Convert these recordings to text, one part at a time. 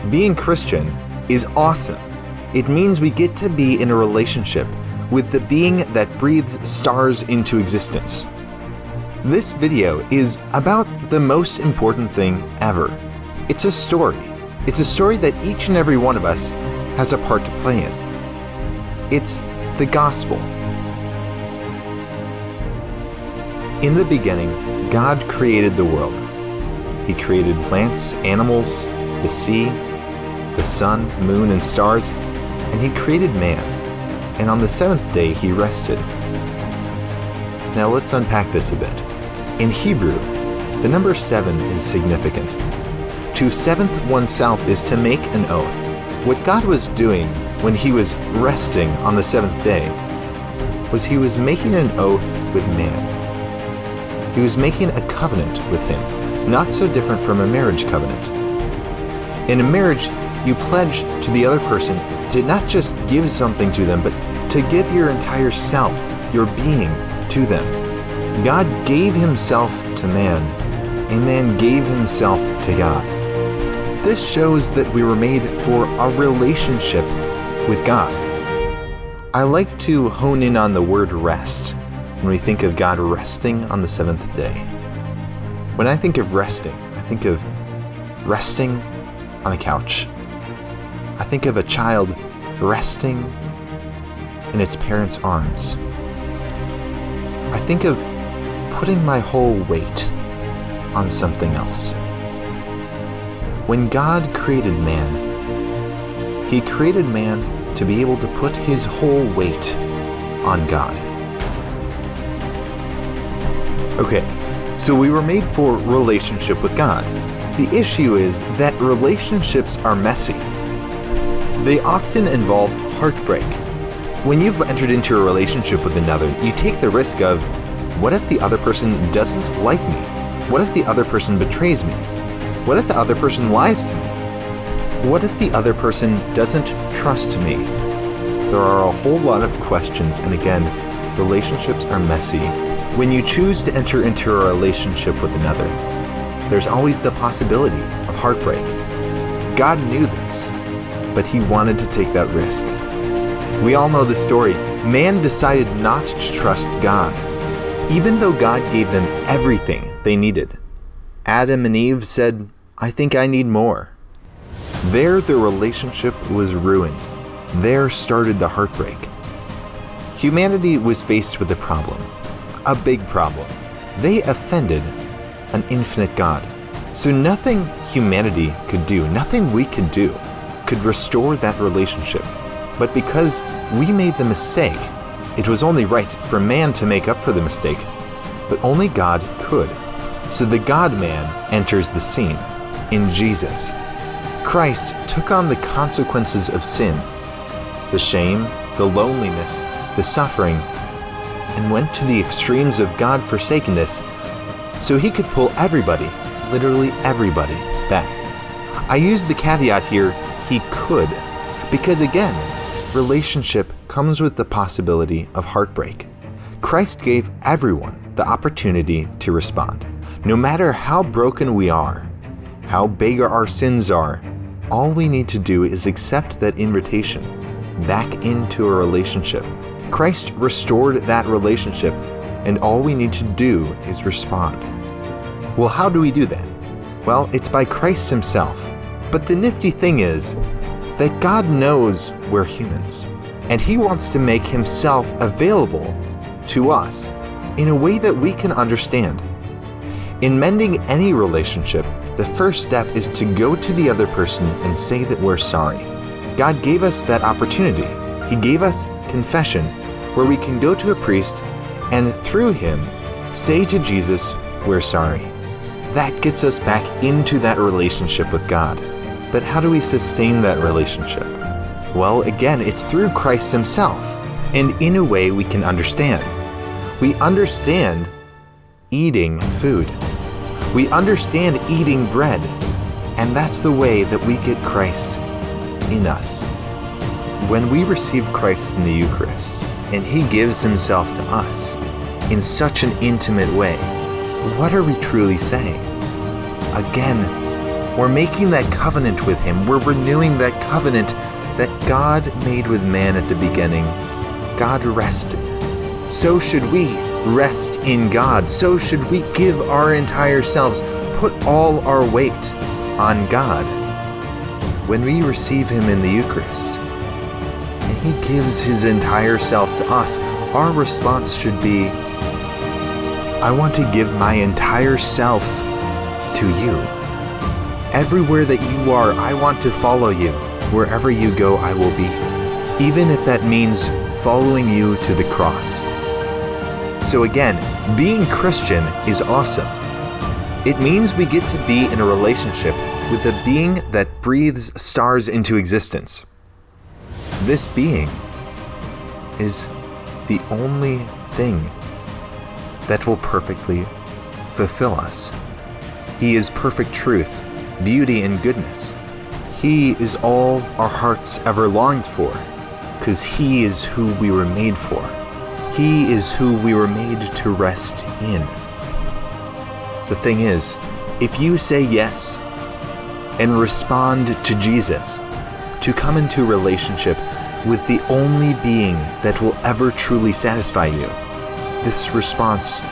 Being Christian is awesome. It means we get to be in a relationship with the being that breathes stars into existence. This video is about the most important thing ever. It's a story. It's a story that each and every one of us has a part to play in. It's the gospel. In the beginning, God created the world. He created plants, animals, the sea, the sun, moon, and stars, and He created man. And on the seventh day, He rested. Now let's unpack this a bit. In Hebrew, the number 7 is significant. To seventh oneself is to make an oath. What God was doing when He was resting on the seventh day was He was making an oath with man. He was making a covenant with him, not so different from a marriage covenant. In a marriage, you pledge to the other person to not just give something to them, but to give your entire self, your being, to them. God gave Himself to man, and man gave himself to God. This shows that we were made for a relationship with God. I like to hone in on the word rest when we think of God resting on the seventh day. When I think of resting, I think of resting on a couch. I think of a child resting in its parents' arms. I think of putting my whole weight on something else. When God created man, He created man to be able to put his whole weight on God. Okay, so we were made for relationship with God. The issue is that relationships are messy. They often involve heartbreak. When you've entered into a relationship with another, you take the risk of, what if the other person doesn't like me? What if the other person betrays me? What if the other person lies to me? What if the other person doesn't trust me? There are a whole lot of questions, and again, relationships are messy. When you choose to enter into a relationship with another, there's always the possibility of heartbreak. God knew this, but He wanted to take that risk. We all know the story. Man decided not to trust God, even though God gave them everything they needed. Adam and Eve said, "I think I need more." There, the relationship was ruined. There started the heartbreak. Humanity was faced with a problem. A big problem. They offended an infinite God. So nothing humanity could do, nothing we could do, could restore that relationship. But because we made the mistake, it was only right for man to make up for the mistake. But only God could. So the God-man enters the scene in Jesus. Christ took on the consequences of sin, the shame, the loneliness, the suffering, and went to the extremes of God-forsakenness so He could pull everybody, literally everybody, back. I use the caveat here, He could, because again, relationship comes with the possibility of heartbreak. Christ gave everyone the opportunity to respond. No matter how broken we are, how big our sins are, all we need to do is accept that invitation back into a relationship. Christ restored that relationship, and all we need to do is respond. Well, how do we do that? Well, it's by Christ Himself. But the nifty thing is that God knows we're humans, and He wants to make Himself available to us in a way that we can understand. In mending any relationship, the first step is to go to the other person and say that we're sorry. God gave us that opportunity. He gave us confession, where we can go to a priest and through him say to Jesus, we're sorry. That gets us back into that relationship with God. But how do we sustain that relationship? Well, again, it's through Christ Himself, and in a way we can understand. We understand eating food. We understand eating bread, and that's the way that we get Christ in us. When we receive Christ in the Eucharist, and He gives Himself to us in such an intimate way, what are we truly saying? Again, We're making that covenant with Him. We're renewing that covenant that God made with man at the beginning. God rested. So should we rest in God. So should we give our entire selves, put all our weight on God. When we receive Him in the Eucharist, and He gives His entire self to us, our response should be, I want to give my entire self to you. Everywhere that you are, I want to follow you. Wherever you go, I will be. Even if that means following you to the cross. So again, being Christian is awesome. It means we get to be in a relationship with the being that breathes stars into existence. This being is the only thing that will perfectly fulfill us. He is perfect truth, beauty, and goodness. He is all our hearts ever longed for, because He is who we were made for. He is who we were made to rest in. The thing is, if you say yes and respond to Jesus, to come into relationship with the only being that will ever truly satisfy you, this response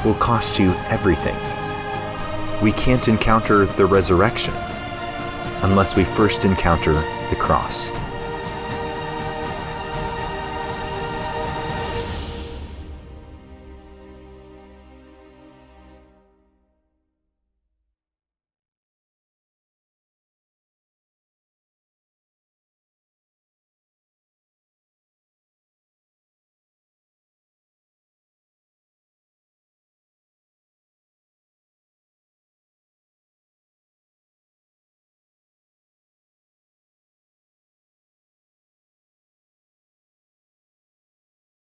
will cost you everything. We can't encounter the resurrection unless we first encounter the cross.